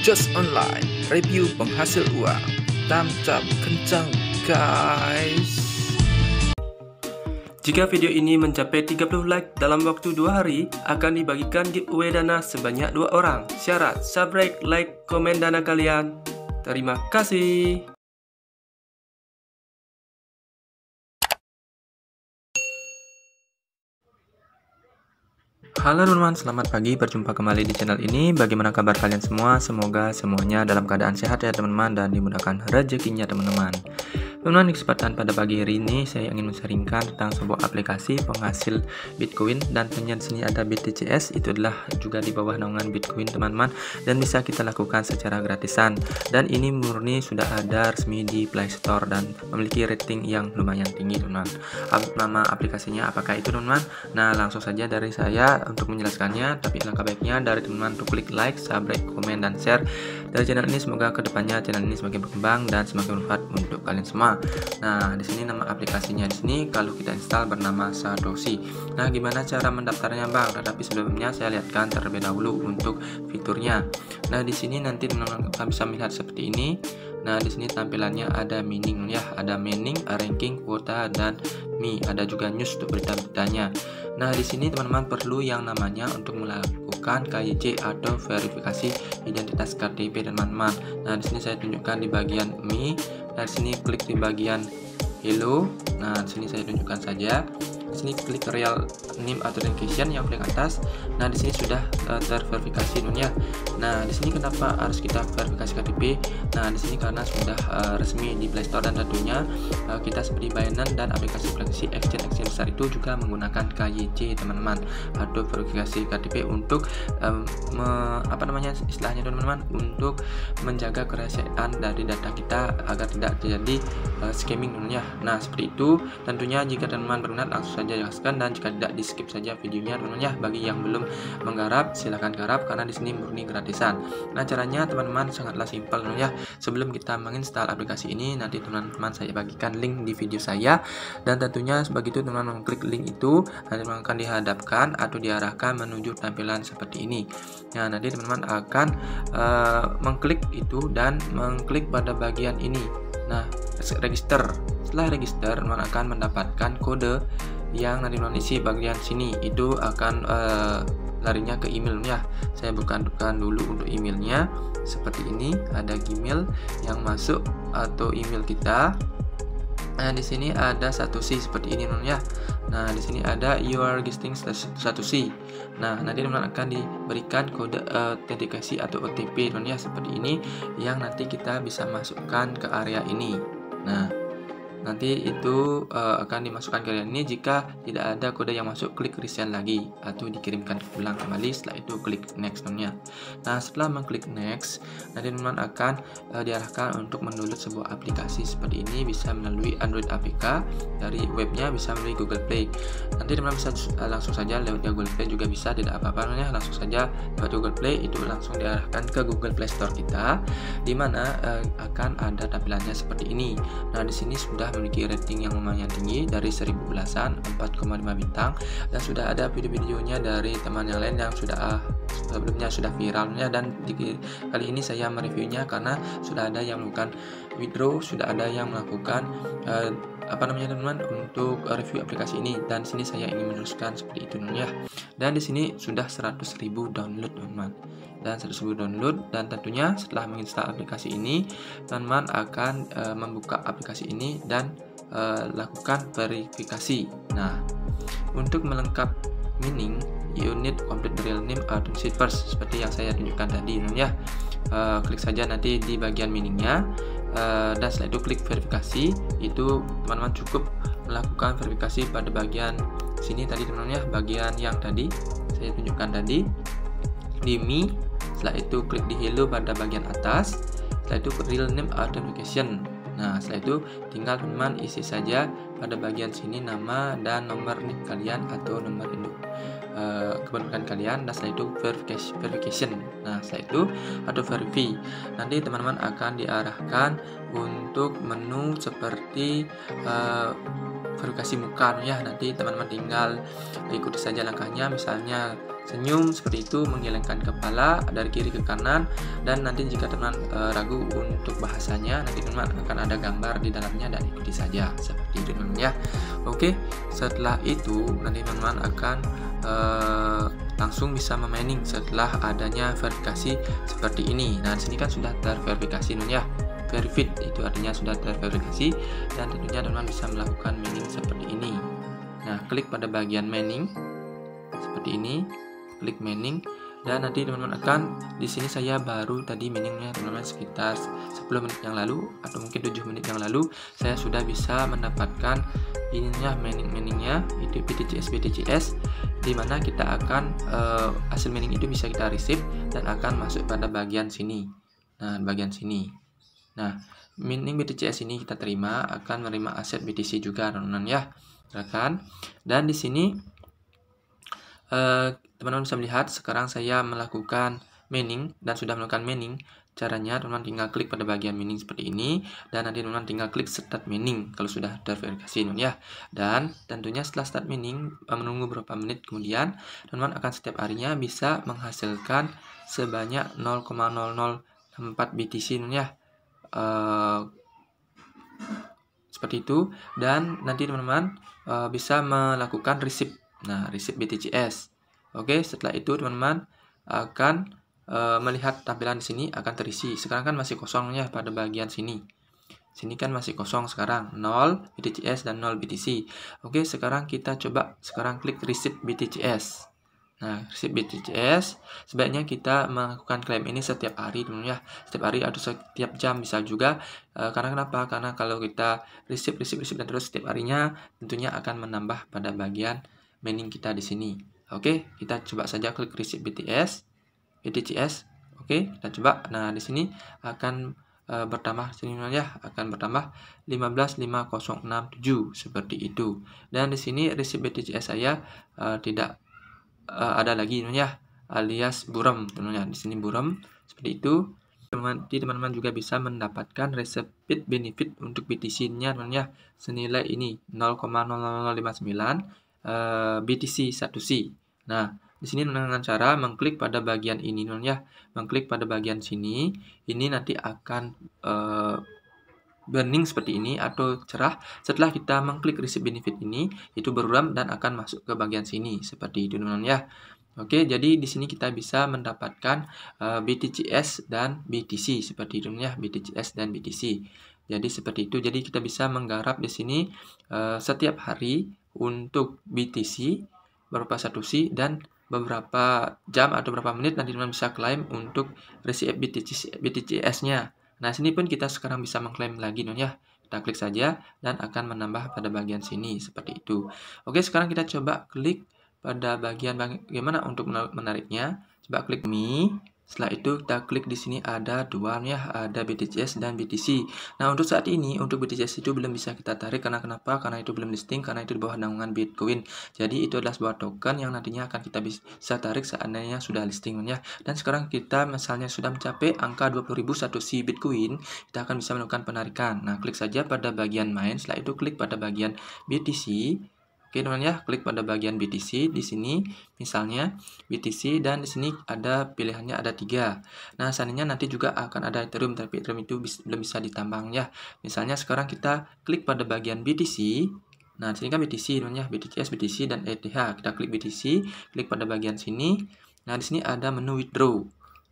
Just Online, review penghasil uang. Tancap kencang guys. Jika video ini mencapai 30 like dalam waktu 2 hari, akan dibagikan giveaway dana sebanyak 2 orang. Syarat subscribe, like, komen dana kalian. Terima kasih. Halo teman-teman, selamat pagi, berjumpa kembali di channel ini. Bagaimana kabar kalian semua? Semoga semuanya dalam keadaan sehat ya teman-teman, dan dimudahkan rezekinya teman-teman. Teman-teman, di kesempatan pada pagi hari ini saya ingin men-sharingkan tentang sebuah aplikasi penghasil Bitcoin, dan tentunya di sini ada BTCS. Itu adalah juga di bawah naungan Bitcoin teman-teman, dan bisa kita lakukan secara gratisan. Dan ini murni sudah ada resmi di Play Store dan memiliki rating yang lumayan tinggi teman-teman. Nama aplikasinya apakah itu teman-teman? Nah, langsung saja dari saya untuk menjelaskannya, tapi langkah baiknya dari teman-teman untuk klik like, subscribe, komen, dan share dari channel ini. Semoga kedepannya channel ini semakin berkembang dan semakin bermanfaat untuk kalian semua. Nah, di sini nama aplikasinya di sini kalau kita install bernama Sadosi. Nah, gimana cara mendaftarnya Bang? Tetapi sebelumnya saya lihatkan terlebih dahulu untuk fiturnya. Nah, di sini nanti teman-teman bisa melihat seperti ini. Nah, di sini tampilannya ada mining ya, ada mining, ranking, kuota, dan ada juga news untuk berita-beritanya. Nah, di sini teman-teman perlu yang namanya untuk melakukan KYC atau verifikasi identitas KTP teman-teman. Nah, di sini saya tunjukkan di bagian Nah, di sini klik di bagian Hello. Nah, di sini saya tunjukkan saja. Di sini klik real name authentication yang paling atas. Nah, di sini sudah terverifikasi dunia. Nah, di sini kenapa harus kita verifikasi KTP? Nah, di sini karena sudah resmi di Play Store, dan tentunya kita seperti Binance dan aplikasi-aplikasi exchange besar itu juga menggunakan KYC teman-teman, atau verifikasi KTP untuk istilahnya teman-teman, untuk menjaga kerahasiaan dari data kita agar tidak terjadi scamming dunia. Nah, seperti itu. Tentunya jika teman-teman berminat langsung saja jelaskan, dan jika tidak di skip saja videonya teman-teman ya. Bagi yang belum menggarap silahkan garap, karena di sini murni gratisan. Nah, caranya teman-teman sangatlah simpel teman-teman ya. Sebelum kita menginstal aplikasi ini, nanti teman-teman saya bagikan link di video saya, dan tentunya begitu teman-teman mengklik link itu, nanti teman akan dihadapkan atau diarahkan menuju tampilan seperti ini. Nah, nanti teman-teman akan mengklik itu dan mengklik pada bagian ini. Nah, register. Setelah register, teman akan mendapatkan kode yang nanti teman isi bagian sini. Itu akan larinya ke email ya. Saya bukan dulu untuk emailnya. Seperti ini ada Gmail yang masuk atau email kita. Nah, di sini ada Satoshi seperti ini teman ya. Nah, di sini ada you are registering Satoshi. Nah, nanti teman akan diberikan kode autentikasi atau OTP teman ya, seperti ini, yang nanti kita bisa masukkan ke area ini. Nah, nanti itu akan dimasukkan ke area ini. Jika tidak ada kode yang masuk, klik resend lagi atau dikirimkan ulang kembali. Setelah itu klik next teman-teman. Nah, setelah mengklik next, nanti teman-teman akan diarahkan untuk mendownload sebuah aplikasi seperti ini. Bisa melalui Android APK, dari webnya bisa melalui Google Play. Nanti teman-teman bisa langsung saja lewat Google Play juga bisa, tidak apa-apa ya. Langsung saja lewat Google Play, itu langsung diarahkan ke Google Play Store kita, dimana akan ada tampilannya seperti ini. Nah, di sini sudah memiliki rating yang lumayan tinggi dari 1000 belasan, 4,5 bintang, dan sudah ada video-videonya dari teman yang lain yang sudah sebelumnya sudah viralnya, dan kali ini saya mereviewnya karena sudah ada yang melakukan withdraw, sudah ada yang melakukan teman-teman untuk review aplikasi ini, dan sini saya ingin meneruskan seperti itu ya. Dan di sini sudah 100.000 download teman-teman, dan 100.000 download. Dan tentunya setelah menginstal aplikasi ini, teman-teman akan membuka aplikasi ini dan lakukan verifikasi. Nah, untuk melengkap mining, you need complete real name authenticity first, seperti yang saya tunjukkan tadi ya. Klik saja nanti di bagian miningnya, dan setelah itu klik verifikasi. Itu teman-teman cukup melakukan verifikasi pada bagian sini tadi teman-teman ya, bagian yang tadi saya tunjukkan tadi di Me. Setelah itu klik di Hello pada bagian atas. Setelah itu real name authentication. Nah, setelah itu tinggal teman-teman isi saja pada bagian sini nama dan nomor NIK kalian atau nomor induk kependudukan kalian, dan setelah itu verification. Nah, setelah itu atau verify, nanti teman-teman akan diarahkan untuk menu seperti verifikasi muka ya. Nanti teman-teman tinggal ikuti saja langkahnya, misalnya senyum seperti itu, menggelengkan kepala dari kiri ke kanan, dan nanti jika teman ragu untuk bahasanya, nanti teman akan ada gambar di dalamnya dan ikuti saja seperti itu teman ya. Oke, setelah itu nanti teman akan langsung bisa memining setelah adanya verifikasi seperti ini. Nah, di sini kan sudah terverifikasi teman ya. Verified itu artinya sudah terverifikasi, dan tentunya teman bisa melakukan mining seperti ini. Nah, klik pada bagian mining seperti ini, klik mining, dan nanti teman-teman akan di sini saya baru tadi miningnya teman-teman sekitar 10 menit yang lalu atau mungkin 7 menit yang lalu saya sudah bisa mendapatkan ininya miningnya itu BTCS di mana kita akan hasil mining itu bisa kita receive dan akan masuk pada bagian sini. Nah, bagian sini. Nah, mining BTCS ini kita terima akan menerima aset BTC juga teman-teman ya. Dan di sini teman-teman bisa melihat sekarang saya melakukan mining dan sudah melakukan mining. Caranya teman-teman tinggal klik pada bagian mining seperti ini, dan nanti teman-teman tinggal klik start mining kalau sudah terverifikasi ya. Dan tentunya setelah start mining menunggu beberapa menit kemudian teman-teman akan setiap harinya bisa menghasilkan sebanyak 0,004 BTC ya. Seperti itu, dan nanti teman-teman bisa melakukan receipt. Nah, receipt BTCS. Oke, setelah itu teman-teman akan melihat tampilan di sini akan terisi. Sekarang kan masih kosong ya pada bagian sini. Sini kan masih kosong sekarang, 0 BTCS dan 0 BTC. Oke, sekarang kita coba klik receipt BTCS. Nah, receipt BTCS sebaiknya kita melakukan klaim ini setiap hari teman-teman ya. Setiap hari atau setiap jam bisa juga. Karena kenapa? Karena kalau kita receipt dan terus setiap harinya tentunya akan menambah pada bagian mining kita di sini. Oke, kita coba saja klik receipt BTCS. Oke, kita coba. Nah, di sini akan bertambah sini ya, akan bertambah 15.5067 seperti itu. Dan di sini receipt BTCS saya tidak ada lagi ya, alias buram teman-teman. Di sini buram seperti itu. Teman-teman juga bisa mendapatkan receipt benefit untuk BTC-nya teman-teman ya, senilai ini 0,0059 BTC 1C. Nah, di sini dengan cara mengklik pada bagian ini teman-teman ya. Mengklik pada bagian sini, ini nanti akan burning seperti ini atau cerah. Setelah kita mengklik receipt benefit ini, itu berubah dan akan masuk ke bagian sini seperti itu teman-teman ya. Oke, jadi di sini kita bisa mendapatkan BTCS dan BTC seperti itu ya, BTCS dan BTC. Jadi seperti itu. Jadi kita bisa menggarap di sini setiap hari untuk BTC berupa 1C, dan beberapa jam atau beberapa menit nanti teman bisa klaim untuk receipt BTCS-nya. Nah, sini pun kita sekarang bisa mengklaim lagi ya. Kita klik saja dan akan menambah pada bagian sini seperti itu. Oke, sekarang kita coba klik pada bagian bagaimana untuk menariknya. Coba klik Me. Setelah itu kita klik di sini ada dua ya, ada BTCS dan BTC. Nah, untuk saat ini untuk BTCS itu belum bisa kita tarik karena kenapa? Karena itu belum listing, karena itu di bawah naungan Bitcoin. Jadi itu adalah sebuah token yang nantinya akan kita bisa tarik seandainya sudah listing ya. Dan sekarang kita misalnya sudah mencapai angka 20.000 1C Bitcoin, kita akan bisa melakukan penarikan. Nah, klik saja pada bagian main, setelah itu klik pada bagian BTC. Oke teman ya, klik pada bagian BTC di sini misalnya BTC, dan di sini ada pilihannya ada 3. Nah, seandainya nanti juga akan ada Ethereum, tapi Ethereum itu belum bisa ditambang ya. Misalnya sekarang kita klik pada bagian BTC. Nah, di sini kan BTC teman ya, BTCS, BTC dan ETH. Kita klik BTC, klik pada bagian sini. Nah, di sini ada menu withdraw.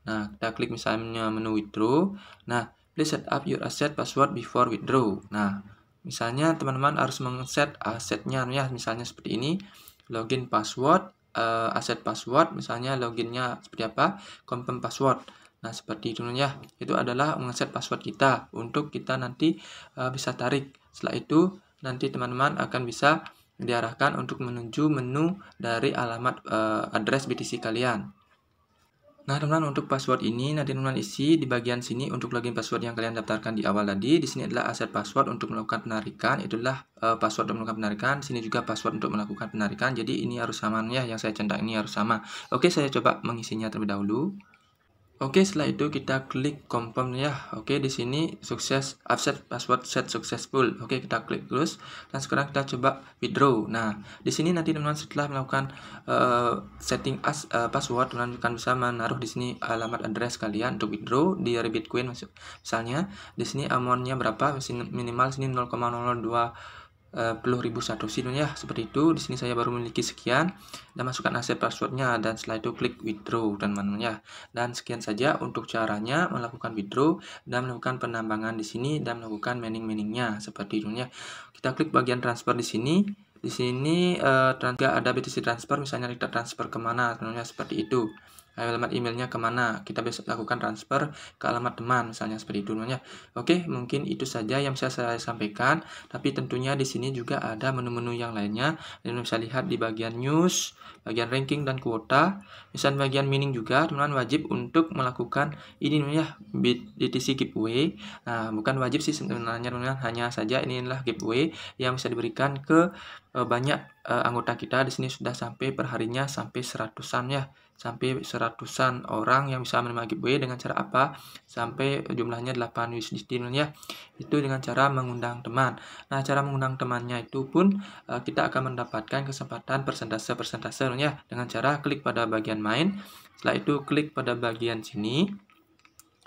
Nah, kita klik misalnya menu withdraw. Nah, please set up your asset password before withdraw. Nah, misalnya teman-teman harus mengset asetnya ya, misalnya seperti ini, login password, aset password, misalnya loginnya seperti apa, confirm password. Nah, seperti itu ya, itu adalah mengset password kita untuk kita nanti bisa tarik. Setelah itu nanti teman-teman akan bisa diarahkan untuk menuju menu dari alamat address BTC kalian. Nah, teman-teman, untuk password ini nanti teman-teman isi di bagian sini untuk login password yang kalian daftarkan di awal tadi. Di sini adalah aset password untuk melakukan penarikan, itulah password untuk melakukan penarikan. Di sini juga password untuk melakukan penarikan. Jadi ini harus sama ya, yang saya centang ini harus sama. Oke, saya coba mengisinya terlebih dahulu. Oke, setelah itu kita klik confirm ya. Oke, di sini sukses, offset password set successful. Oke, kita klik terus dan sekarang kita coba withdraw. Nah, di sini nanti teman-teman setelah melakukan setting password, teman-teman akan bisa menaruh di sini alamat address kalian untuk withdraw di Bitcoin misalnya. Di sini amount-nya berapa? Minimal sini 0,002 10.000 satoshi ya, seperti itu. Di sini saya baru memiliki sekian dan masukkan aset passwordnya dan setelah itu klik withdraw teman-teman ya. Dan sekian saja untuk caranya melakukan withdraw dan melakukan penambangan di sini dan melakukan mining-miningnya seperti itu ya. Kita klik bagian transfer di sini. Di sini ada BTC transfer, misalnya kita transfer kemana teman-teman, seperti itu. Alamat emailnya kemana, kita bisa lakukan transfer ke alamat teman misalnya, seperti itu ya. Oke, mungkin itu saja yang bisa saya sampaikan, tapi tentunya di sini juga ada menu-menu yang lainnya dan bisa lihat di bagian news, bagian ranking dan kuota, misalnya bagian mining juga. Teman-teman wajib untuk melakukan ini ya, BTC giveaway. Nah, bukan wajib sih sebenarnya teman-teman, hanya saja inilah giveaway yang bisa diberikan ke banyak anggota kita. Di sini sudah sampai perharinya sampai 100-an ya, sampai 100-an orang yang bisa menerima giveaway. Dengan cara apa? Sampai jumlahnya 8 USDT ya. Itu dengan cara mengundang teman. Nah, cara mengundang temannya itu pun kita akan mendapatkan kesempatan persentase ya, dengan cara klik pada bagian main. Setelah itu klik pada bagian sini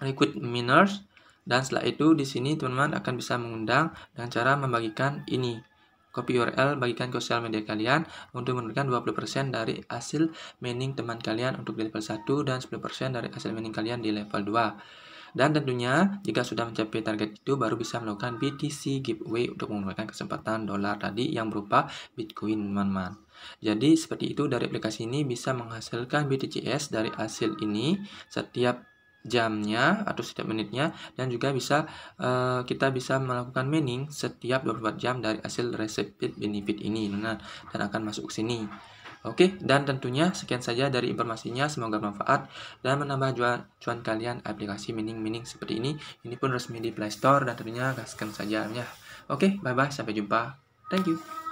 Liquid Miners, dan setelah itu di sini teman-teman akan bisa mengundang dengan cara membagikan ini. Copy URL, bagikan ke sosial media kalian untuk memberikan 20% dari hasil mining teman kalian untuk di level 1 dan 10% dari hasil mining kalian di level 2. Dan tentunya jika sudah mencapai target itu baru bisa melakukan BTC giveaway untuk menggunakan kesempatan dolar tadi yang berupa Bitcoin, teman-teman. Jadi seperti itu, dari aplikasi ini bisa menghasilkan BTCS dari hasil ini setiap jamnya atau setiap menitnya, dan juga bisa kita bisa melakukan mining setiap 24 jam dari hasil received benefit ini, nah, dan akan masuk ke sini. Oke, dan tentunya sekian saja dari informasinya, semoga bermanfaat dan menambah cuan kalian aplikasi mining seperti ini. Ini pun resmi di Play Store dan tentunya gaskan saja ya. Oke, bye bye, sampai jumpa. Thank you.